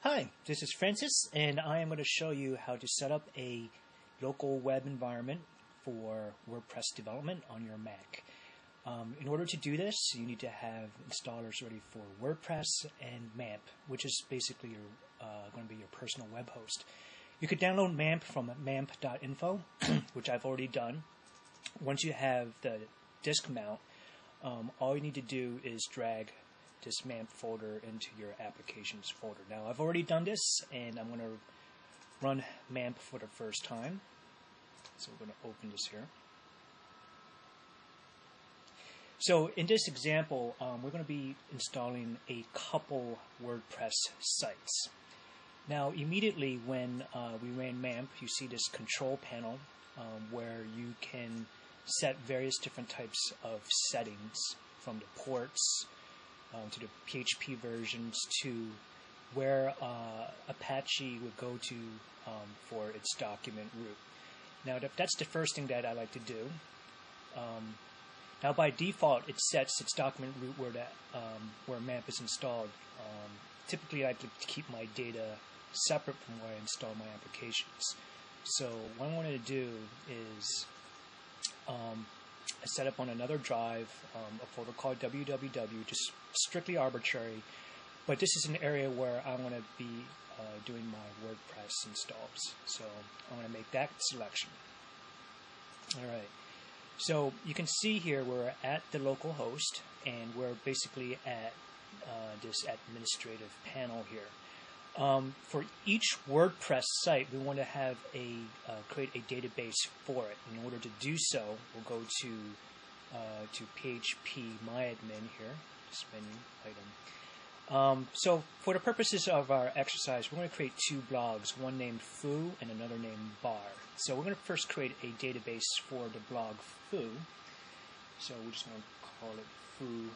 Hi, this is Francis, and I am going to show you how to set up a local web environment for WordPress development on your Mac. In order to do this, you need to have installers ready for WordPress and MAMP, which is basically going to be your personal web host. You could download MAMP from mamp.info, which I've already done. Once you have the disk mount, all you need to do is drag this MAMP folder into your applications folder. Now, I've already done this, and I'm going to run MAMP for the first time. So we're going to open this here. So in this example, we're going to be installing a couple WordPress sites. Now, immediately when we ran MAMP, you see this control panel where you can set various different types of settings, from the ports to the PHP versions to where Apache would go to for its document root. Now, that's the first thing that I like to do. Now, by default, it sets its document root where MAMP is installed. Typically, I like to keep my data separate from where I install my applications. So what I want to do is I set up on another drive a folder called www, just strictly arbitrary, but this is an area where I want to be doing my WordPress installs. So I'm going to make that selection. All right. So you can see here we're at the local host, and we're basically at this administrative panel here. For each WordPress site, we want to have create a database for it. In order to do so, we'll go to PHP MyAdmin here, this menu item. So for the purposes of our exercise, we're going to create two blogs, one named Foo and another named Bar. So we're going to first create a database for the blog Foo. So we're just going to call it Foo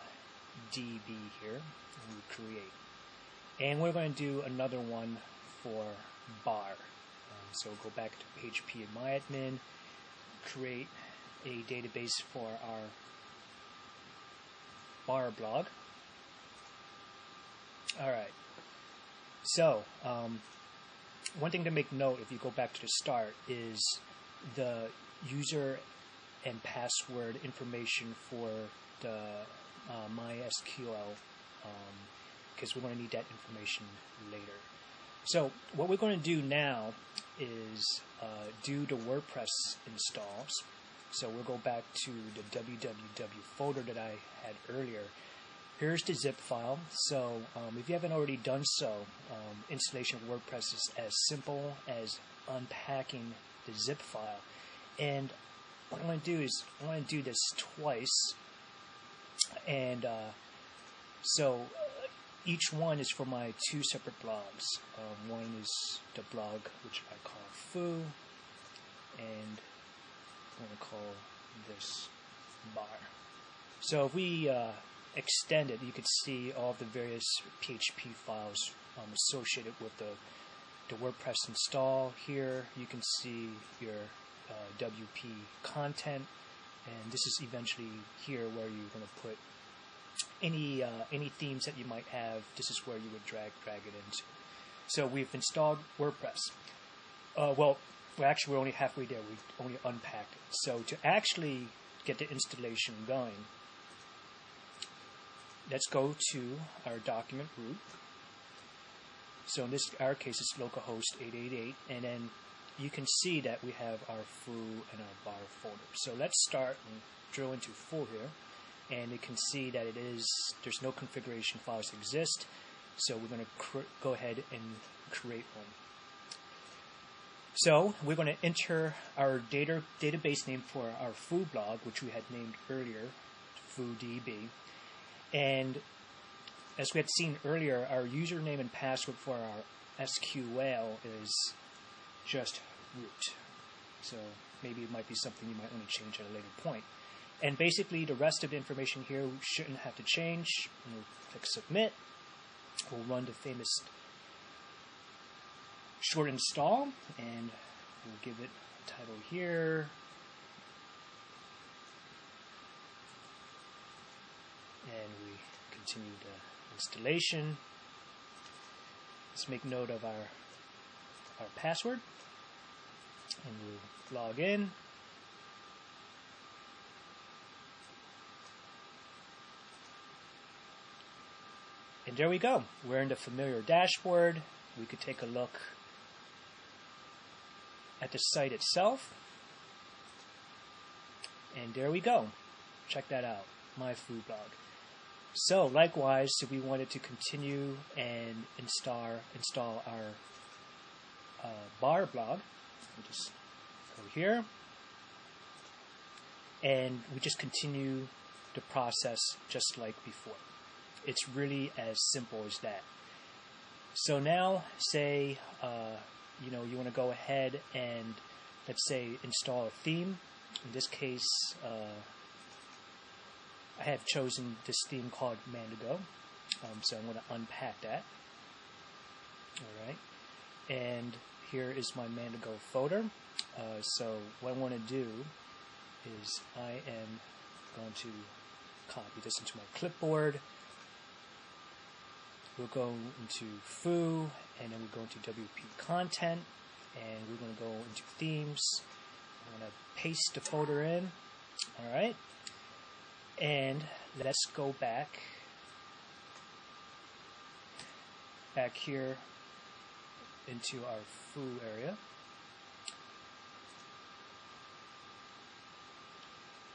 DB here, and we create. And we're going to do another one for Bar. So we'll go back to PHP and MyAdmin, create a database for our Bar blog. All right. So one thing to make note, if you go back to the start, is the user and password information for the MySQL, because we're going to need that information later. So what we're going to do now is do the WordPress installs. So we'll go back to the www folder that I had earlier. Here's the zip file. So if you haven't already done so, installation of WordPress is as simple as unpacking the zip file. And what I'm going to do is I'm going to do this twice. And so each one is for my two separate blogs. One is the blog which I call Foo, and I'm going to call this Bar. So if we extend it, you could see all the various PHP files associated with the WordPress install. Here you can see your WP content, and this is eventually here where you're going to put any themes that you might have. This is where you would drag it into. So we've installed WordPress. Well, actually we're only halfway there. We only unpacked it. So to actually get the installation going, let's go to our document root. So in our case, it's localhost 888, and then you can see that we have our Foo and our Bar folder. So let's start and drill into Foo here, and you can see that there's no configuration files exist. So we're going to go ahead and create one. So we're going to enter our database name for our Foo blog, which we had named earlier, FooDB. And as we had seen earlier, our username and password for our SQL is just root. So maybe it might be something you might want to change at a later point. And basically, the rest of the information here shouldn't have to change. We'll click Submit. We'll run the famous short install, and we'll give it a title here. And we continue the installation. let's make note of our password, and we'll log in. And there we go. We're in the familiar dashboard. We could take a look at the site itself. And there we go. Check that out, my food blog. So likewise, if we wanted to continue and install our bar blog, we just go here, and we just continue the process just like before. It's really as simple as that. So now, say you want to go ahead and, let's say, install a theme. In this case, I have chosen this theme called Mandigo, so I'm going to unpack that. All right, and here is my Mandigo folder. So what I want to do is I am going to copy this into my clipboard. We'll go into foo, and then we'll go into WP content, and we're going to go into themes. I'm going to paste the folder in. All right. And let's go back here into our foo area.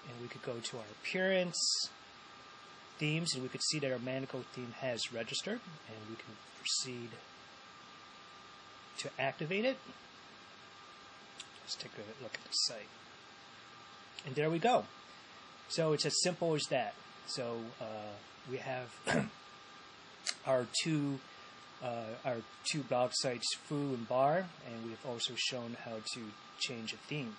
And we could go to our appearance, themes, and we could see that our Mandigo theme has registered, and we can proceed to activate it. Let's take a look at the site. And there we go. So it's as simple as that. So we have our two blog sites, foo and bar, and we've also shown how to change a theme.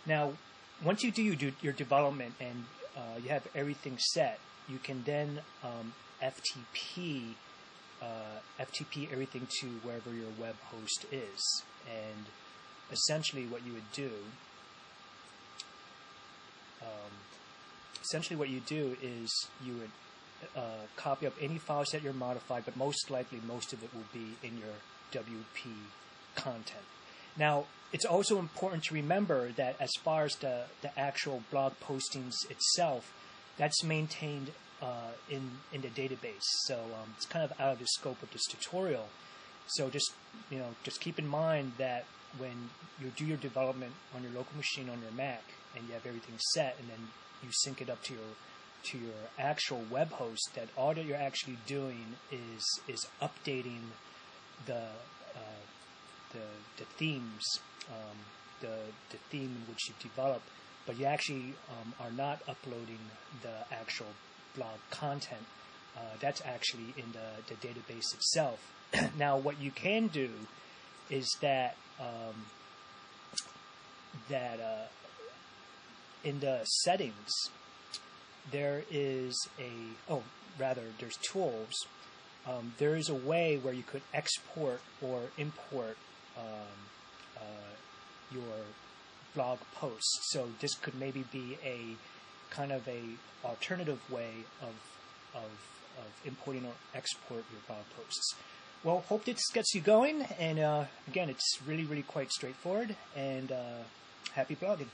Now, once you do your development and you have everything set, you can then FTP everything to wherever your web host is. And essentially what you would do is you would copy up any files that you're modified, but most likely most of it will be in your WP content. Now, it's also important to remember that as far as the actual blog postings itself, that's maintained in the database. So it's kind of out of the scope of this tutorial. So just keep in mind that when you do your development on your local machine on your Mac and you have everything set, and then you sync it up to your actual web host, that all that you're actually doing is updating the themes, the theme in which you develop, but you actually are not uploading the actual blog content. That's actually in the database itself. Now, what you can do is that in the settings, there's tools. There is a way where you could export or import your blog posts. So this could maybe be a kind of a alternative way of importing or export your blog posts. Well, hope this gets you going. And again, it's really, really quite straightforward. And happy blogging.